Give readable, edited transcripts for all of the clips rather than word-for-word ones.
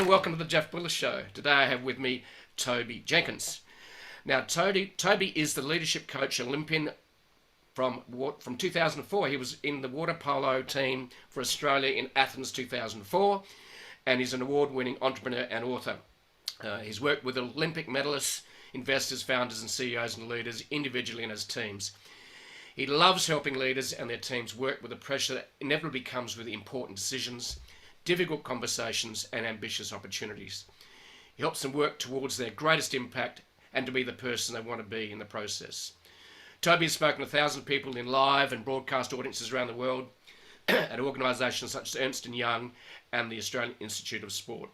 and welcome to the Jeff Willis Show. Today I have with me Toby Jenkins. Now, Toby is the leadership coach Olympian from 2004. He was in the water polo team for Australia in Athens 2004, and he's an award-winning entrepreneur and author. He's worked with Olympic medalists, investors, founders and CEOs and leaders individually and as teams. He loves helping leaders and their teams work with the pressure that inevitably comes with important decisions, difficult conversations and ambitious opportunities. He helps them work towards their greatest impact and to be the person they want to be in the process. Toby has spoken to 1,000 people in live and broadcast audiences around the world at organisations such as Ernst Young and the Australian Institute of Sport.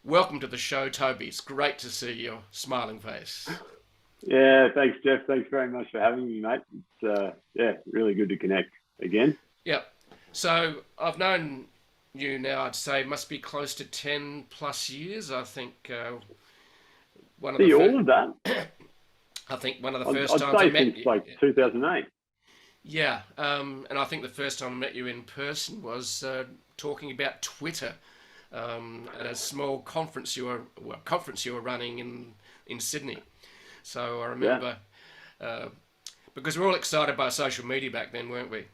Welcome to the show, Toby. It's great to see your smiling face. Yeah, thanks, Jeff. Thanks very much for having me, mate. It's really good to connect again. Yeah. So I've known you now, I'd say, must be close to 10 plus years. I think one of the all of that. I think one of the first times I'd say I met since you, like 2008. Yeah, and I think the first time I met you in person was talking about Twitter at a small conference you were running in Sydney. So I remember because we're all excited by social media back then, weren't we?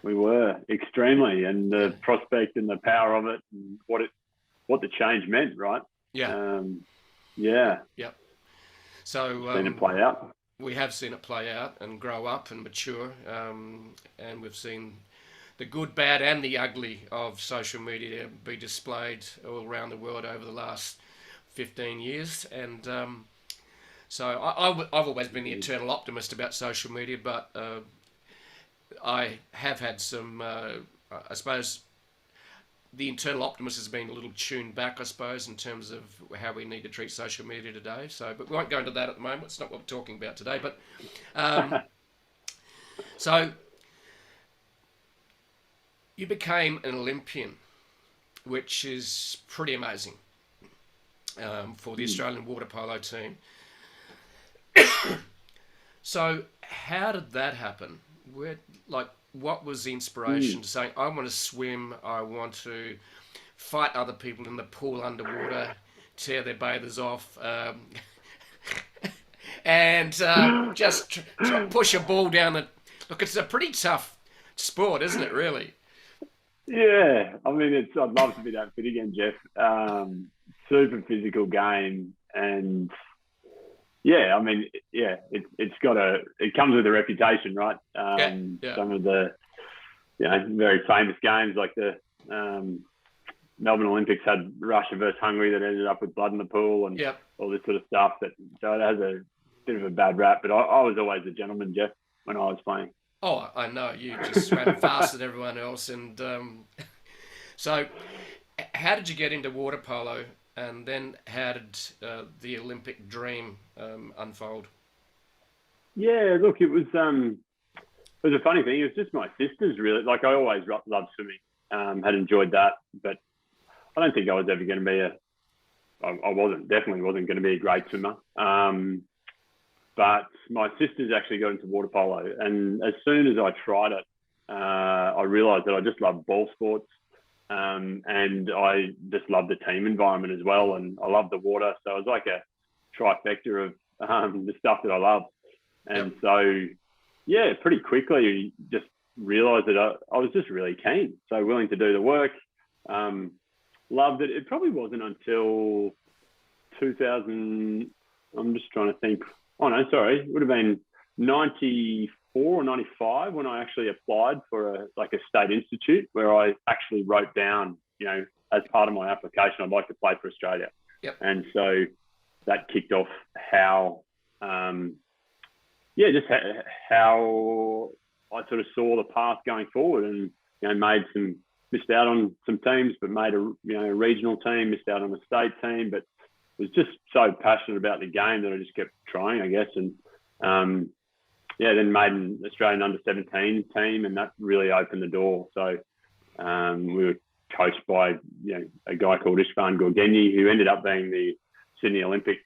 We were extremely, and the prospect and the power of it, and what the change meant, right? Yeah. Yeah. So seen it play out. We have seen it play out and grow up and mature, and we've seen the good, bad, and the ugly of social media be displayed all around the world over the last 15 years. And so I've always been the eternal optimist about social media, but I have had some, I suppose, the internal optimist has been a little tuned back, I suppose, in terms of how we need to treat social media today. So, but we won't go into that at the moment. It's not what we're talking about today. But so you became an Olympian, which is pretty amazing for the Australian water polo team. So how did that happen? What was the inspiration to say, I want to swim, I want to fight other people in the pool underwater, tear their bathers off, and just push a ball down the... Look, it's a pretty tough sport, isn't it, really? Yeah, I mean, I'd love to be that fit again, Jeff. Super physical game, and yeah, I mean, yeah, it comes with a reputation, right? Some of the, very famous games like the Melbourne Olympics had Russia versus Hungary that ended up with blood in the pool and all this sort of stuff. So it has a bit of a bad rap, but I was always a gentleman, Jeff, when I was playing. Oh, I know. You just ran faster than everyone else. And so how did you get into water polo? And then how did the Olympic dream unfold? Yeah, look, it was a funny thing. It was just my sisters, really. Like, I always loved swimming, had enjoyed that, but I don't think I was ever going to be definitely wasn't going to be a great swimmer. But my sisters actually got into water polo, and as soon as I tried it, I realised that I just loved ball sports. And I just love the team environment as well, and I love the water, so it was like a trifecta of the stuff that I love. And so pretty quickly just realized that I was just really keen, so willing to do the work. Loved it. It probably wasn't until 2000, I'm just trying to think, it would have been 94 or 95 when I actually applied for a state institute, where I actually wrote down, as part of my application, I'd like to play for Australia. And so that kicked off how I sort of saw the path going forward, and missed out on some teams, but made a regional team, missed out on a state team, but was just so passionate about the game that I just kept trying, I guess. And then made an Australian under-17 team, and that really opened the door. So we were coached by a guy called Ishvan Gorgenyi, who ended up being the Sydney Olympic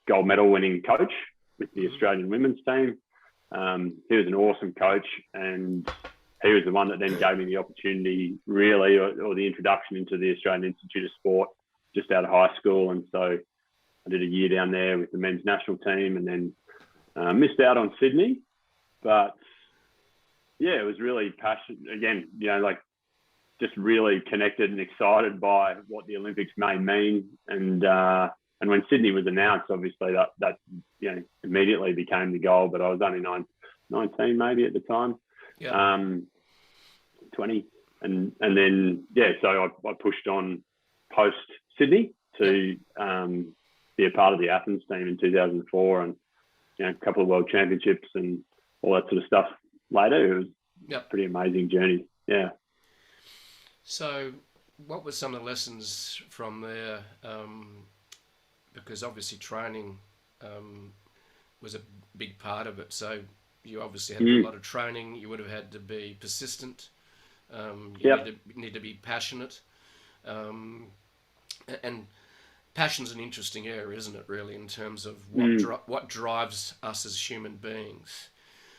gold medal winning coach with the Australian women's team. He was an awesome coach, and he was the one that then gave me the opportunity, really, or the introduction into the Australian Institute of Sport just out of high school. And so I did a year down there with the men's national team, and then missed out on Sydney. But yeah, it was really passionate. Again, just really connected and excited by what the Olympics may mean. And when Sydney was announced, obviously that immediately became the goal. But I was only 19 maybe at the time. Yeah. 20, and then so I pushed on post Sydney to be a part of the Athens team in 2004, and a couple of world championships and all that sort of stuff later. It was a pretty amazing journey. Yeah. So, what were some of the lessons from there? Because obviously training was a big part of it. So you obviously had a lot of training. You would have had to be persistent. You need to be passionate. And passion's an interesting area, isn't it, really, in terms of what drives us as human beings.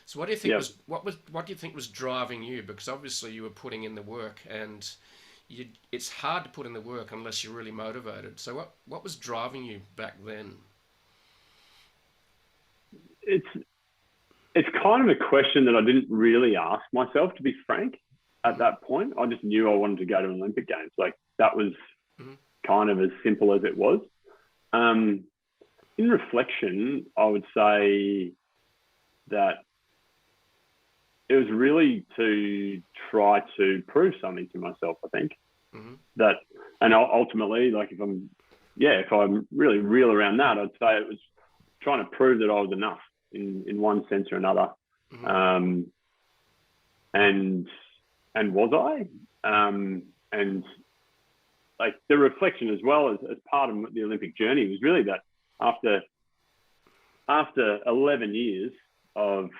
So what do you think what do you think was driving you? Because obviously you were putting in the work, and it's hard to put in the work unless you're really motivated. So what was driving you back then? It's kind of a question that I didn't really ask myself, to be frank. At that point, I just knew I wanted to go to Olympic Games. Like, that was kind of as simple as it was. In reflection, I would say that it was really to try to prove something to myself, I think. That, and ultimately, like, if I'm really real around that, I'd say it was trying to prove that I was enough in one sense or another. And was I? And like, the reflection as well as part of the Olympic journey was really that after 11 years of,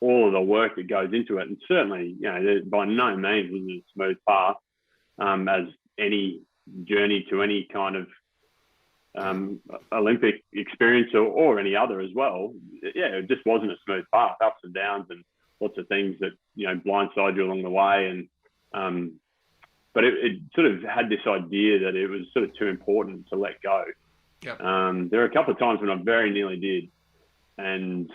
all of the work that goes into it, and certainly, by no means was it a smooth path, as any journey to any kind of Olympic experience or any other as well. It just wasn't a smooth path, ups and downs and lots of things that, blindside you along the way. And, but it sort of had this idea that it was sort of too important to let go. There were a couple of times when I very nearly did. And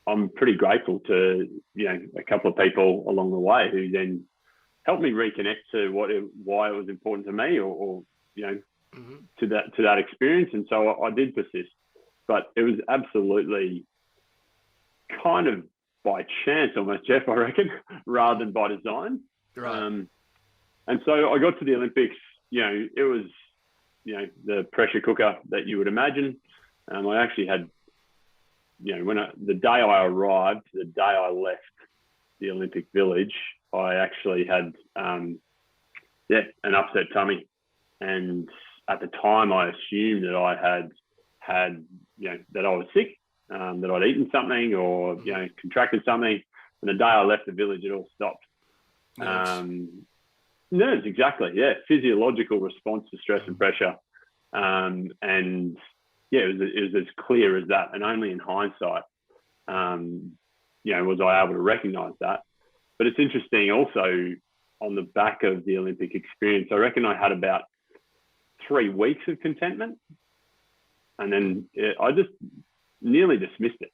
I'm pretty grateful to, a couple of people along the way who then helped me reconnect to why it was important to me or to that experience. And so I did persist, but it was absolutely kind of by chance almost, Jeff, I reckon, rather than by design. Right. And so I got to the Olympics, it was, the pressure cooker that you would imagine. I actually had, the day I arrived, the day I left the Olympic Village, I actually had, an upset tummy. And at the time I assumed that I had, that I was sick, that I'd eaten something or, contracted something. And the day I left the village, it all stopped. Nerves, exactly. Yeah. Physiological response to stress and pressure. And it was as clear as that. And only in hindsight, was I able to recognize that. But it's interesting also, on the back of the Olympic experience, I reckon I had about 3 weeks of contentment. And then I just nearly dismissed it,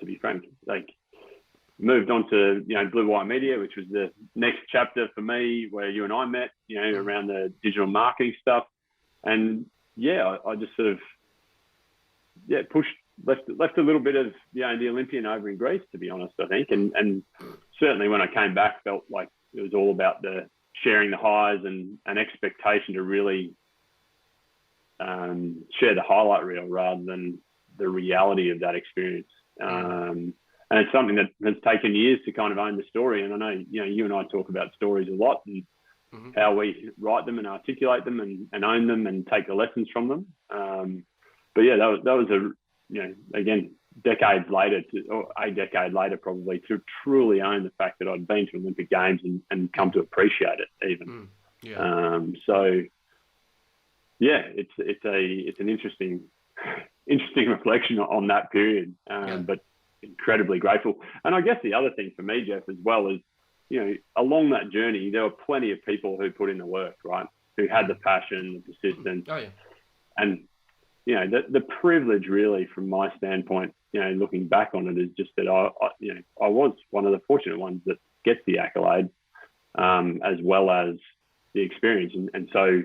to be frank. Like, moved on to, Blue White Media, which was the next chapter for me, where you and I met, around the digital marketing stuff. And I just sort of, left a little bit of, the Olympian over in Greece, to be honest, I think. And certainly when I came back, felt like it was all about the sharing the highs and an expectation to really share the highlight reel rather than the reality of that experience. And it's something that has taken years to kind of own the story. And I know, you and I talk about stories a lot and how we write them and articulate them and own them and take the lessons from them. But that was again, decades later, or a decade later probably, to truly own the fact that I'd been to Olympic Games and come to appreciate it even. It's an interesting reflection on that period. But incredibly grateful. And I guess the other thing for me, Jeff, as well is, along that journey, there were plenty of people who put in the work, right? Who had the passion, the persistence. Oh, yeah. And, the privilege really from my standpoint, looking back on it, is just that I was one of the fortunate ones that gets the accolade, as well as the experience. And so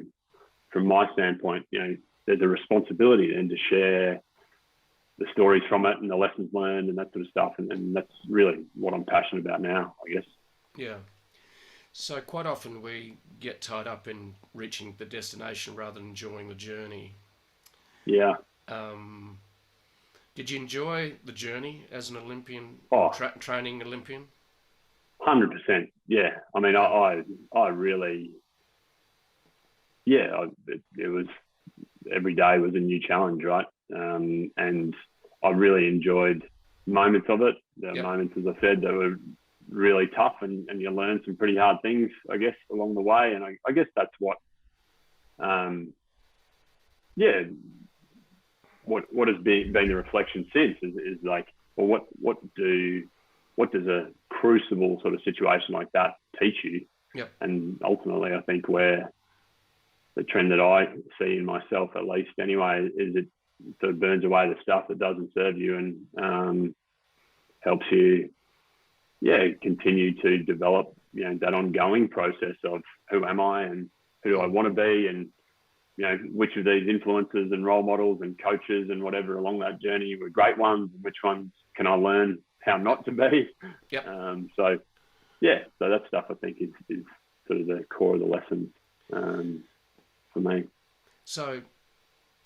from my standpoint, there's a responsibility then to share the stories from it and the lessons learned and that sort of stuff. And that's really what I'm passionate about now, I guess. Yeah. So quite often we get tied up in reaching the destination rather than enjoying the journey. Yeah. Did you enjoy the journey as an Olympian, training Olympian? 100%. Yeah. I mean, I really, it was, every day was a new challenge, right? And I really enjoyed moments of it. The moments, as I said, that were really tough, and you learn some pretty hard things, I guess, along the way. And I guess that's what has been the reflection since is like, well, what does a crucible sort of situation like that teach you? Yep. And ultimately, I think where the trend that I see in myself, at least anyway, is it sort of burns away the stuff that doesn't serve you, and helps you, continue to develop, that ongoing process of who am I and who do I want to be, and, which of these influences and role models and coaches and whatever along that journey were great ones, and which ones can I learn how not to be. Yep. So that stuff I think is sort of the core of the lessons for me. So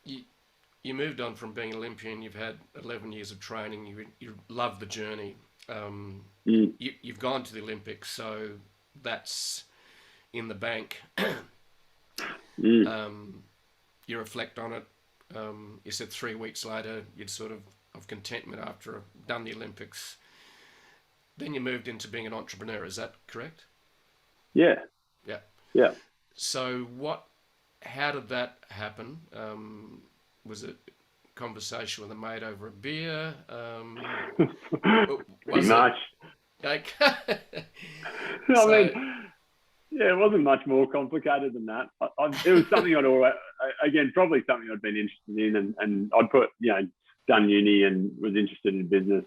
you moved on from being Olympian. You've had 11 years of training. You love the journey. You've gone to the Olympics, so that's in the bank. You reflect on it. You said 3 weeks later you'd sort of contentment after done the Olympics. Then you moved into being an entrepreneur. Is that correct? Yeah. Yeah. Yeah. So how did that happen? Was it a conversation with a mate over a beer? Pretty much. Like, I mean, it wasn't much more complicated than that. It was something I'd always, again, probably something I'd been interested in, and I'd put, done uni and was interested in business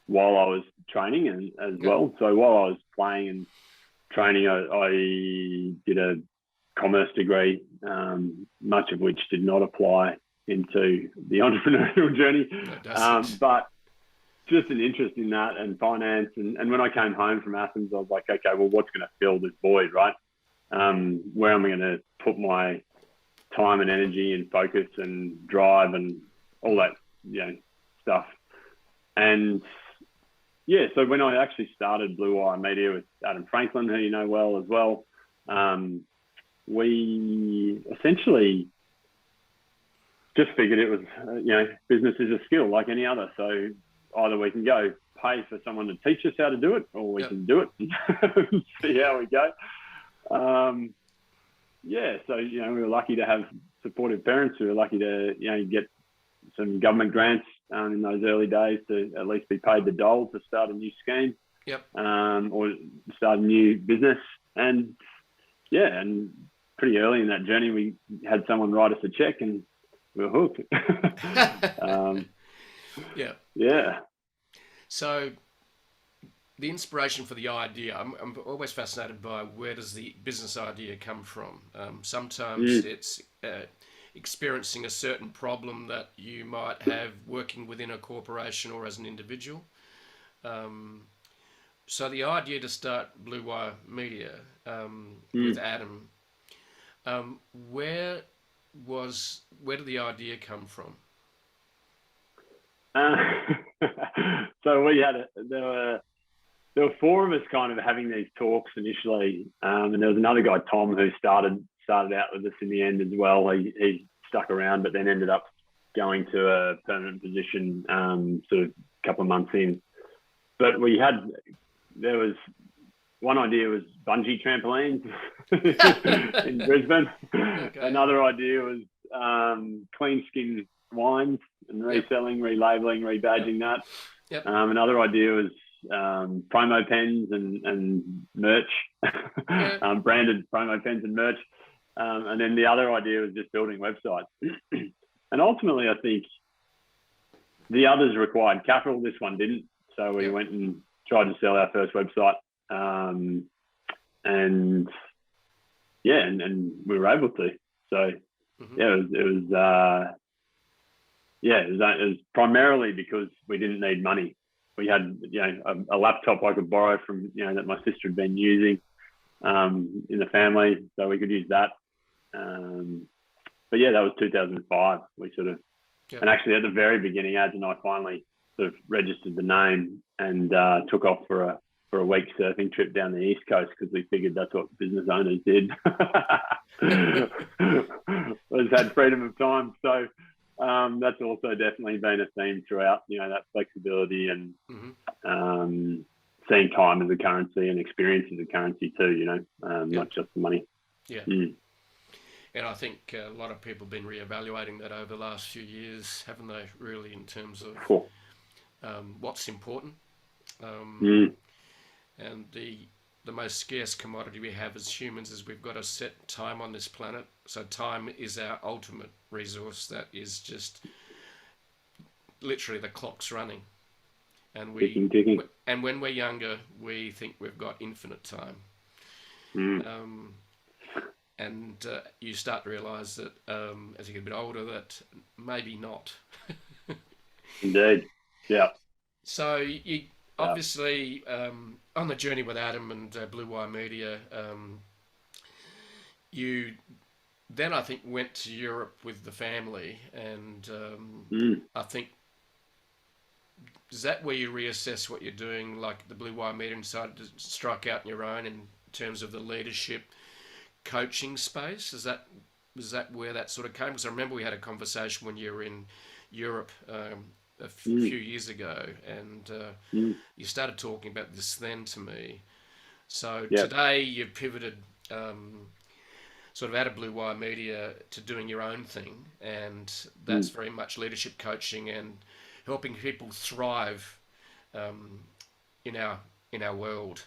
while I was training and as well. So while I was playing and training, I did a commerce degree, much of which did not apply into the entrepreneurial journey, but just an interest in that and finance. And when I came home from Athens, I was like, okay, well, what's going to fill this void, right? Where am I going to put my time and energy and focus and drive and all that, stuff? And so when I actually started Blue Wire Media with Adam Franklin, who you know well as well, we essentially just figured it was, business is a skill like any other. So either we can go pay for someone to teach us how to do it, or we can do it and see how we go. So, we were lucky to have supportive parents. We were lucky to, get some government grants in those early days to at least be paid the dole to start a new scheme. Yep. Or start a new business. And pretty early in that journey, we had someone write us a check and we were hooked. Yeah. So the inspiration for the idea, I'm always fascinated by where does the business idea come from. Sometimes it's experiencing a certain problem that you might have working within a corporation or as an individual. So the idea to start Blue Wire Media with Adam, where did the idea come from? So there were four of us kind of having these talks initially, and there was another guy, Tom, who started out with us in the end as well. He stuck around, but then ended up going to a permanent position sort of a couple of months in. But there was one idea was bungee trampolines in Brisbane. Okay. Another idea was clean skin wines and reselling, relabeling, rebadging that. Yep. Another idea was promo pens and merch, Yeah. branded promo pens and merch. And then the other idea was just building websites. And ultimately, I think the others required capital. This one didn't. So we went and tried to sell our first website. And we were able to. So it was primarily because we didn't need money. We had, a laptop I could borrow from, that my sister had been using in the family, so we could use that. But that was 2005. We sort of, and actually at the very beginning, Ads and I finally sort of registered the name and took off for a week surfing trip down the East Coast because we figured that's what business owners did. Was had freedom of time. So that's also definitely been a theme throughout, that flexibility and seeing time as a currency and experience as a currency too, not just the money. Yeah. And I think a lot of people have been reevaluating that over the last few years, haven't they, really, in terms of what's important. And the most scarce commodity we have as humans is we've got a set time on this planet. So time is our ultimate resource that is just literally the clock's running. And ticking. And when we're younger, we think we've got infinite time. And you start to realise that as you get a bit older, that maybe not. Indeed. Yeah. So you obviously on the journey with Adam and Blue Wire Media, you then I think went to Europe with the family, and I think is that where you reassess what you're doing, like the Blue Wire Media, and decided to strike out on your own in terms of the leadership coaching space? Was that where that sort of came? Because I remember we had a conversation when you were in Europe a few years ago, and you started talking about this then to me. So today you've pivoted sort of out of Blue Wire Media to doing your own thing, and that's very much leadership coaching and helping people thrive in our world.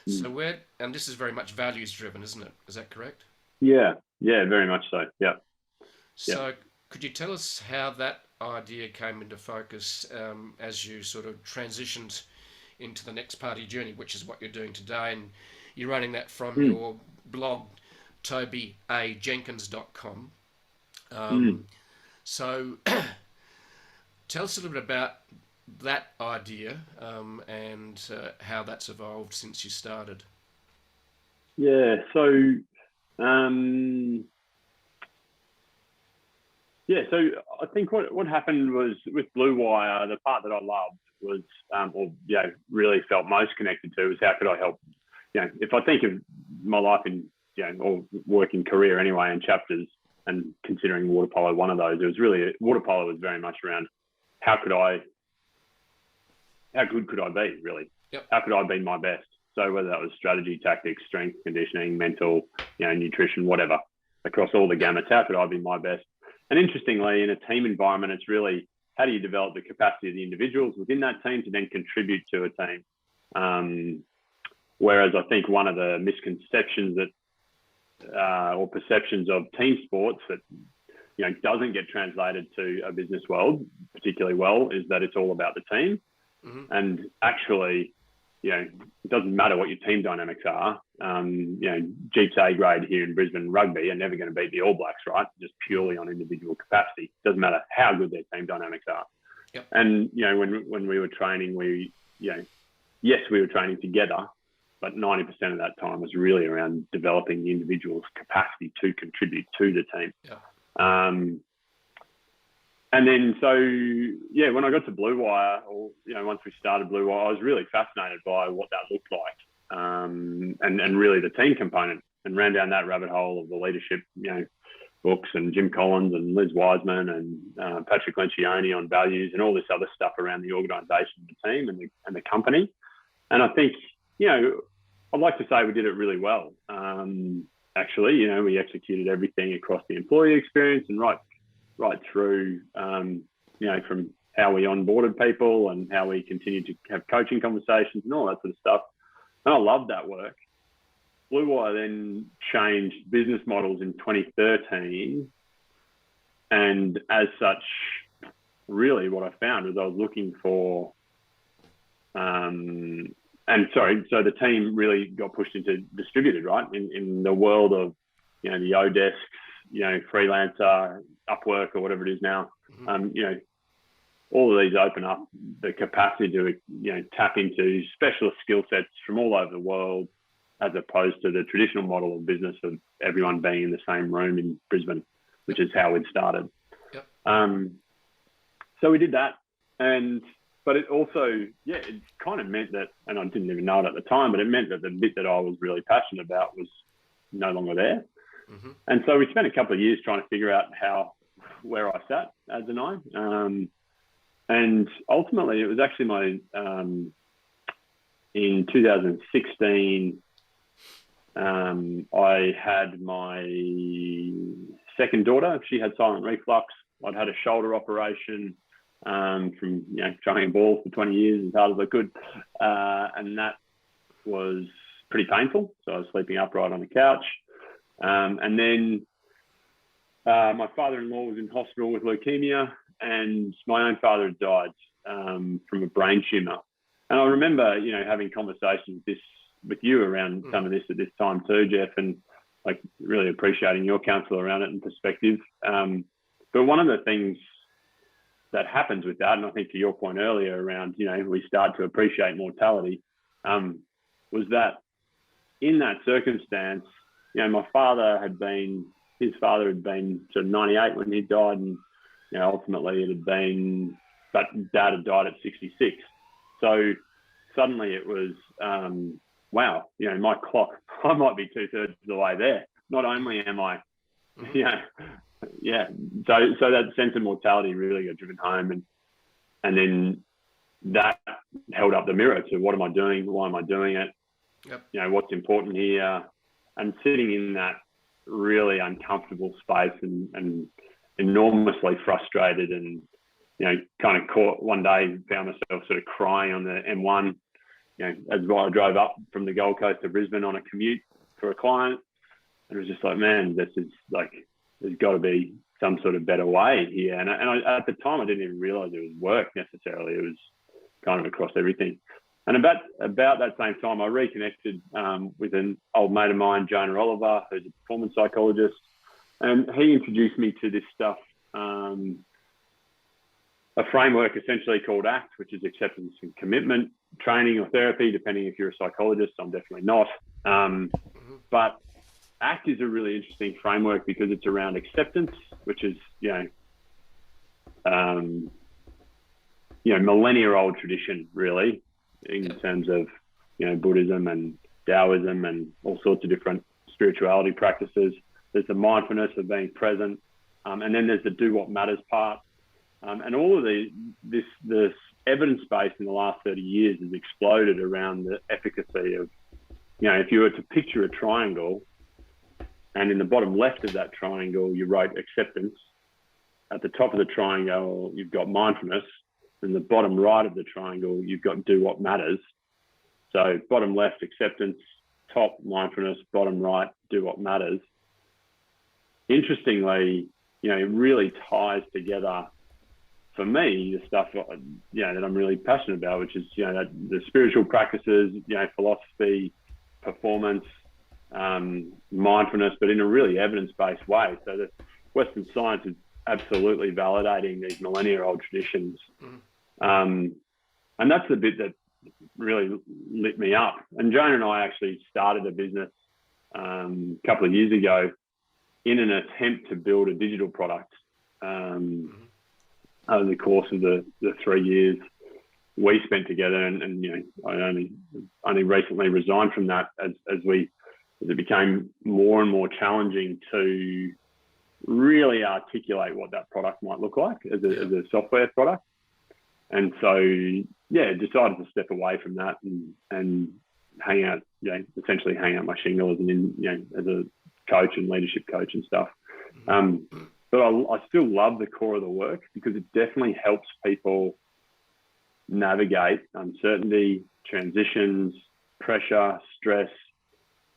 So and this is very much values driven, isn't it? Is that correct? Yeah, very much so. Yeah. So could you tell us how that idea came into focus as you sort of transitioned into the next part of your journey, which is what you're doing today, and you're running that from your blog, tobyjenkins.com. So tell us a little bit about that idea and how that's evolved since you started. Yeah, so I think what happened was with Blue Wire, the part that I loved was, really felt most connected to was how could I help? If I think of my life in, or working career anyway in chapters, and considering water polo one of those, it was really, water polo was very much around how good could I be, really? Yep. How could I be my best? So whether that was strategy, tactics, strength, conditioning, mental, nutrition, whatever, across all the gamuts, how could I be my best? And interestingly, in a team environment, it's really how do you develop the capacity of the individuals within that team to then contribute to a team? Whereas I think one of the misconceptions that or perceptions of team sports that doesn't get translated to a business world particularly well is that it's all about the team. And actually, it doesn't matter what your team dynamics are. Jeeps A grade here in Brisbane rugby are never going to beat the All Blacks, right? Just purely on individual capacity. Doesn't matter how good their team dynamics are. Yep. And when we were training, yes, we were training together, but 90% of that time was really around developing the individual's capacity to contribute to the team. Yeah. And then, when I got to Blue Wire, or, once we started Blue Wire, I was really fascinated by what that looked like, and really the team component, and ran down that rabbit hole of the leadership, books, and Jim Collins and Liz Wiseman and Patrick Lencioni on values and all this other stuff around the organisation, the team and the company. And I think, I'd like to say we did it really well. Actually, we executed everything across the employee experience and right through, from how we onboarded people and how we continued to have coaching conversations and all that sort of stuff. And I loved that work. Blue Wire then changed business models in 2013. And as such, really what I found was I was looking for, so the team really got pushed into distributed, right? In the world of, the Odesks, Freelancer, Upwork, or whatever it is now, all of these open up the capacity to, tap into specialist skill sets from all over the world, as opposed to the traditional model of business of everyone being in the same room in Brisbane, which is how we'd started. Yep. So we did that. But it also, it kind of meant that, and I didn't even know it at the time, but it meant that the bit that I was really passionate about was no longer there. Mm-hmm. And so we spent a couple of years trying to figure out where I sat as an I. And ultimately, it was actually in 2016, I had my second daughter. She had silent reflux. I'd had a shoulder operation from throwing balls for 20 years as hard as I could, and that was pretty painful. So I was sleeping upright on the couch, and then my father-in-law was in hospital with leukemia, and my own father had died from a brain tumor. And I remember, having conversations with you around some of this at this time too, Jeff, and like really appreciating your counsel around it and perspective. But one of the things that happens with that, and I think to your point earlier around, we start to appreciate mortality, was that in that circumstance, my father his father had been sort of 98 when he died, and ultimately it had been, but Dad had died at 66. So suddenly it was, wow, my clock, I might be 2/3 of the way there. Not only am I, So that sense of mortality really got driven home, and then that held up the mirror to what am I doing? Why am I doing it? Yep. What's important here? And sitting in that really uncomfortable space and enormously frustrated, and kind of caught one day, found myself sort of crying on the M1, as I drove up from the Gold Coast to Brisbane on a commute for a client. And it was just like, man, this is like, there's got to be some sort of better way here. And I, at the time, I didn't even realize it was work necessarily. It was kind of across everything. And about that same time, I reconnected with an old mate of mine, Jonah Oliver, who's a performance psychologist. And he introduced me to this stuff, a framework essentially called ACT, which is acceptance and commitment training or therapy, depending if you're a psychologist. I'm definitely not. But ACT is a really interesting framework because it's around acceptance, which is, millennia-old tradition, really, in terms of, Buddhism and Taoism and all sorts of different spirituality practices. There's the mindfulness of being present, and then there's the do what matters part. And all of this evidence base in the last 30 years has exploded around the efficacy of, if you were to picture a triangle, and in the bottom left of that triangle, you wrote acceptance. At the top of the triangle, you've got mindfulness. In the bottom right of the triangle, you've got do what matters. So bottom left, acceptance, top mindfulness, bottom right, do what matters. Interestingly, it really ties together, for me, the stuff, that I'm really passionate about, which is, the spiritual practices, philosophy, performance, mindfulness, but in a really evidence-based way. So that Western science is absolutely validating these millennia-old traditions. And that's the bit that really lit me up. And Joan and I actually started a business a couple of years ago in an attempt to build a digital product. Over the course of the 3 years we spent together, and I only recently resigned from that as it became more and more challenging to really articulate what that product might look like as a software product. And so, decided to step away from that and hang out, my shingle as a coach and leadership coach and stuff. but I still love the core of the work because it definitely helps people navigate uncertainty, transitions, pressure, stress,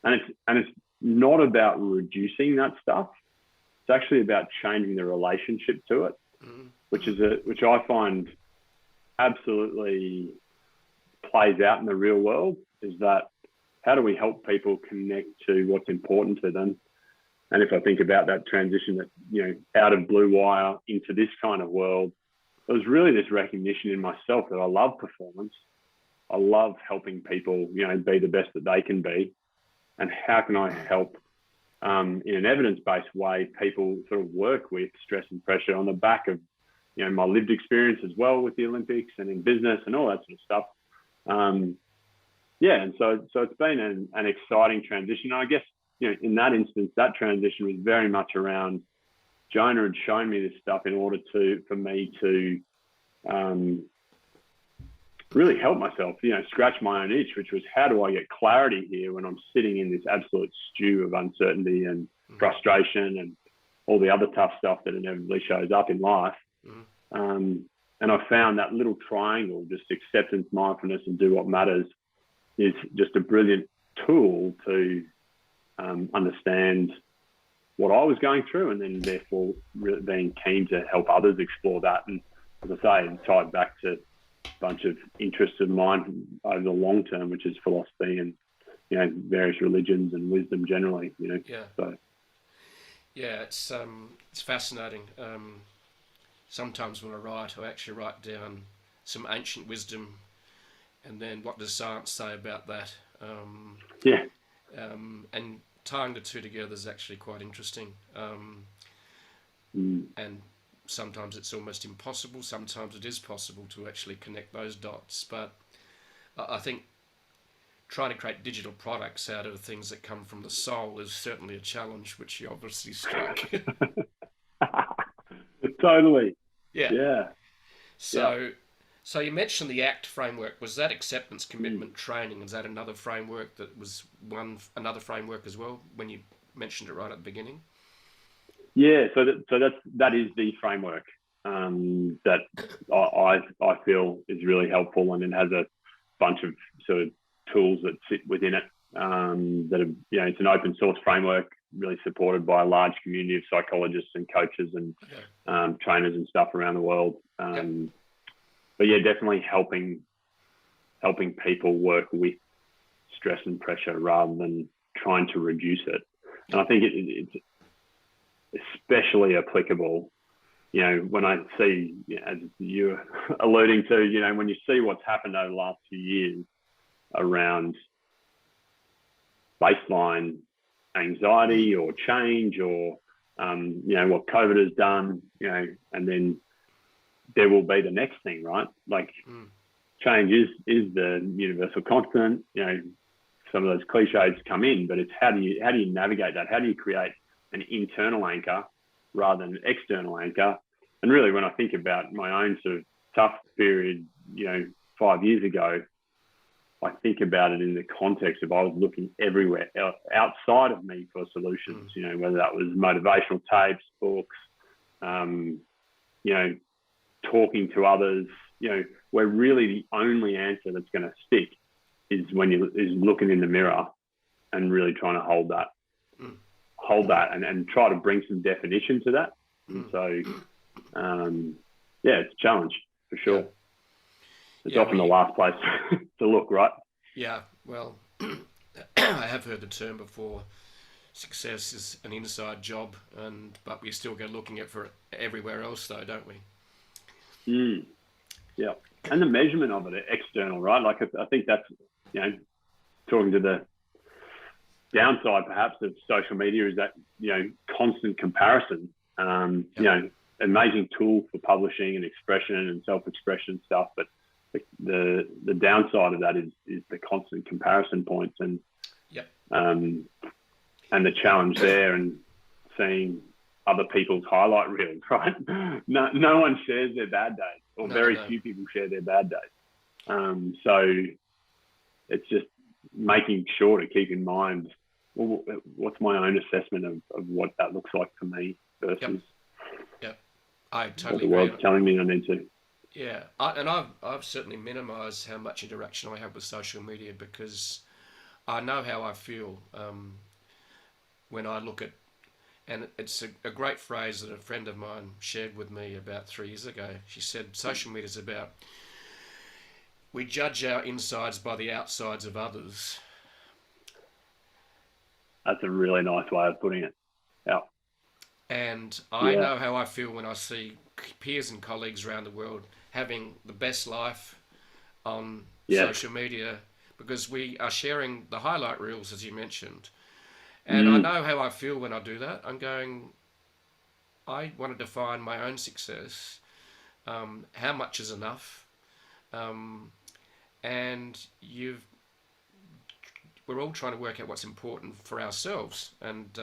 and it's not about reducing that stuff. It's actually about changing the relationship to it, which I find absolutely plays out in the real world. Is that how do we help people connect to what's important to them? And if I think about that transition that, you know, out of Blue Wire into this kind of world, it was really this recognition in myself that I love performance. I love helping people, you know, be the best that they can be. And how can I help in an evidence-based way people sort of work with stress and pressure on the back of, you know, my lived experience as well with the Olympics and in business and all that sort of stuff. Yeah, and so it's been an exciting transition. And I guess, you know, in that instance, that transition was very much around Jonah had shown me this stuff in order for me to really help myself, you know, scratch my own itch, which was how do I get clarity here when I'm sitting in this absolute stew of uncertainty and frustration and all the other tough stuff that inevitably shows up in life. And I found that little triangle, just acceptance, mindfulness, and do what matters, is just a brilliant tool to understand what I was going through, and then therefore really being keen to help others explore that. And as I say, tied back to a bunch of interests of mine over the long term, which is philosophy and, you know, various religions and wisdom generally, you know. Yeah. So yeah, it's fascinating. Sometimes when I write, I actually write down some ancient wisdom, and then what does science say about that? And tying the two together is actually quite interesting. And sometimes it's almost impossible. Sometimes it is possible to actually connect those dots. But I think trying to create digital products out of things that come from the soul is certainly a challenge, which you obviously struck. Totally. Yeah. Yeah. So you mentioned the ACT framework. Was that acceptance, commitment, training? Is that another framework that was another framework as well when you mentioned it right at the beginning? Yeah. So that is the framework that I feel is really helpful, and it has a bunch of sort of tools that sit within it. That are, you know, it's an open source framework, really supported by a large community of psychologists and coaches and trainers and stuff around the world. But yeah, definitely helping people work with stress and pressure rather than trying to reduce it. And I think it's especially applicable, you know, when I see, as you're alluding to, you know, when you see what's happened over the last few years around baseline anxiety or change or, you know, what COVID has done, you know, and then there will be the next thing, right? Like change is the universal constant. You know, some of those cliches come in, but it's how do you navigate that? How do you create an internal anchor rather than an external anchor? And really, when I think about my own sort of tough period, you know, 5 years ago, I think about it in the context of I was looking everywhere outside of me for solutions, you know, whether that was motivational tapes, books, you know, talking to others, you know, where really the only answer that's going to stick is looking in the mirror and really trying to hold that and try to bring some definition to that. And so, yeah, it's a challenge for sure. It's often the last place to look, right? Yeah, well, I have heard the term before. Success is an inside job, but we still go looking for it everywhere else, though, don't we? Yeah, and the measurement of it external, right? Like I think that's, you know, talking to the downside perhaps of social media is that, you know, constant comparison. You know, amazing tool for publishing and expression and self-expression stuff, but the downside of that is the constant comparison points and the challenge there and seeing other people's highlight reels, right? No one shares their bad days, or very few people share their bad days. So it's just making sure to keep in mind, well, what's my own assessment of what that looks like for me versus I what totally the agree. world's telling me I need to. Yeah, I've certainly minimised how much interaction I have with social media because I know how I feel when I look at, and it's a great phrase that a friend of mine shared with me about 3 years ago. She said, social media is about, we judge our insides by the outsides of others. That's a really nice way of putting it. Yeah. And I Yeah. know how I feel when I see peers and colleagues around the world having the best life on Yes. social media because we are sharing the highlight reels, as you mentioned. And I know how I feel when I do that. I'm going, I want to define my own success. How much is enough? And we're all trying to work out what's important for ourselves. And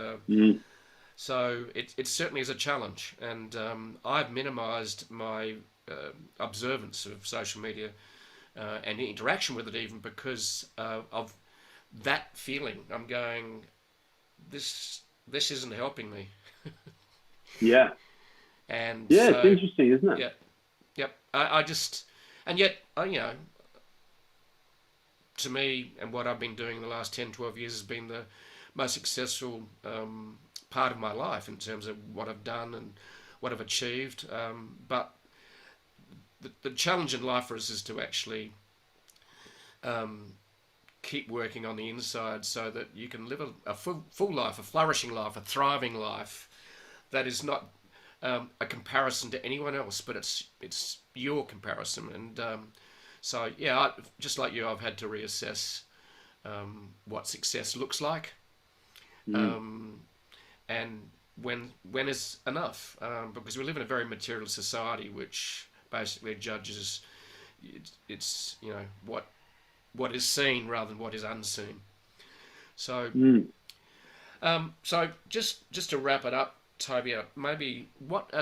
so it certainly is a challenge. And I've minimised my observance of social media and interaction with it even because of that feeling. I'm going, this isn't helping me. Yeah. And Yeah, so, it's interesting, isn't it? yeah, yep. I just, and yet, to me, and what I've been doing the last 10, 12 years has been the most successful part of my life in terms of what I've done and what I've achieved. But the challenge in life for us is to actually keep working on the inside so that you can live a full life, a flourishing life, a thriving life that is not a comparison to anyone else, but it's your comparison. And so, yeah, just like you, I've had to reassess what success looks like, and when is enough, because we live in a very material society, which basically judges it's what is seen rather than what is unseen. So, so just to wrap it up, Toby, maybe what